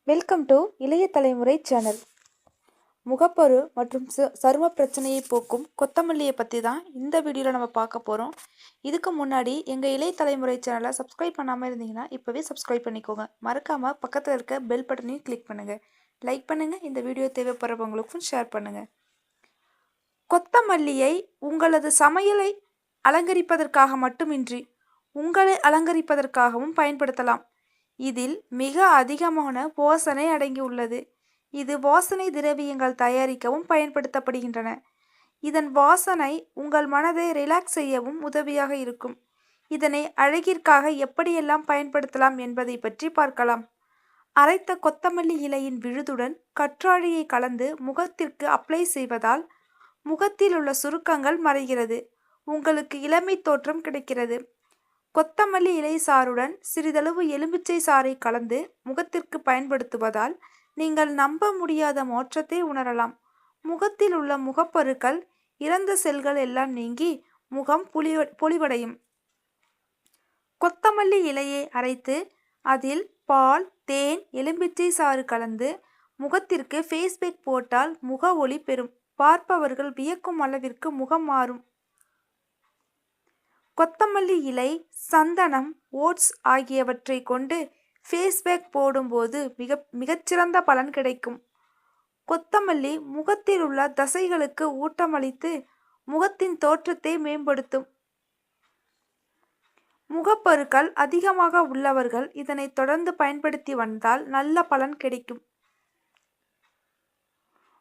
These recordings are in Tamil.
வெல்கம் டு இளைய தலைமுறை சேனல். முகப்பரு மற்றும் சரும பிரச்சனையை போக்கும் கொத்தமல்லியை பற்றி தான் இந்த வீடியோவில் நம்ம பார்க்க போகிறோம். இதுக்கு முன்னாடி எங்கள் இளைய தலைமுறை சேனலை சப்ஸ்கிரைப் பண்ணாமல் இருந்தீங்கன்னா இப்போவே சப்ஸ்கிரைப் பண்ணிக்கோங்க. மறக்காமல் பக்கத்தில் இருக்க பெல் பட்டனையும் கிளிக் பண்ணுங்கள். லைக் பண்ணுங்கள். இந்த வீடியோ தேவைப்படுறவங்களுக்கும் ஷேர் பண்ணுங்கள். கொத்தமல்லியை உங்களது சமையலை அலங்கரிப்பதற்காக மட்டுமின்றி உங்களை அலங்கரிப்பதற்காகவும் பயன்படுத்தலாம். இதில் மிக அதிகமான வாசனை அடங்கியுள்ளது. இது வாசனை திரவியங்கள் தயாரிக்கவும் பயன்படுத்தப்படுகின்றன. இதன் வாசனை உங்கள் மனதை ரிலாக்ஸ் செய்யவும் உதவியாக இருக்கும். இதனை அழகிற்காக எப்படியெல்லாம் பயன்படுத்தலாம் என்பதை பற்றி பார்க்கலாம். அரைத்த கொத்தமல்லி இலையின் விழுதுடன் கற்றாழையை கலந்து முகத்திற்கு அப்ளை செய்வதால் முகத்தில் உள்ள சுருக்கங்கள் மறைகிறது. உங்களுக்கு இளமை தோற்றம் கிடைக்கிறது. கொத்தமல்லி இலை சாறுடன் சிறிதளவு எலுமிச்சை சாறை கலந்து முகத்திற்கு பயன்படுத்துவதால் நீங்கள் நம்ப முடியாத மாற்றத்தை உணரலாம். முகத்தில் உள்ள முகப்பருக்கள், இறந்த செல்கள் எல்லாம் நீங்கி முகம் பொலிவடையும். கொத்தமல்லி இலையை அரைத்து அதில் பால், தேன், எலுமிச்சை சாறு கலந்து முகத்திற்கு ஃபேஸ் பேக் போட்டால் முக ஒளி பெறும். பார்ப்பவர்கள் வியக்கும் அளவிற்கு முகம் மாறும். கொத்தமல்லி இலை, சந்தனம், ஓட்ஸ் ஆகியவற்றை கொண்டு ஃபேஸ் பேக் போடும்போது மிகச்சிறந்த பலன் கிடைக்கும். கொத்தமல்லி முகத்தில் உள்ள தசைகளுக்கு ஊட்டமளித்து முகத்தின் தோற்றத்தை மேம்படுத்தும். முகப்பருக்கள் அதிகமாக உள்ளவர்கள் இதனை தொடர்ந்து பயன்படுத்தி வந்தால் நல்ல பலன் கிடைக்கும்.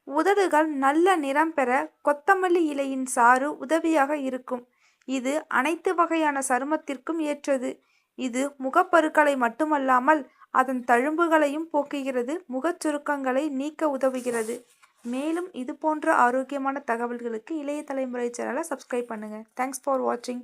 உதடுகள் நல்ல நிறம் பெற கொத்தமல்லி இலையின் சாறு உதவியாக இருக்கும். இது அனைத்து வகையான சருமத்திற்கும் ஏற்றது. இது முகப்பருக்களை மட்டுமல்லாமல் அதன் தழும்புகளையும் போக்குகிறது. முகச்சுருக்கங்களை நீக்க உதவுகிறது. மேலும் இது போன்ற ஆரோக்கியமான தகவல்களுக்கு இளைய தலைமுறை சேனலை சப்ஸ்கிரைப் பண்ணுங்க. தேங்க்ஸ் ஃபார் வாட்சிங்.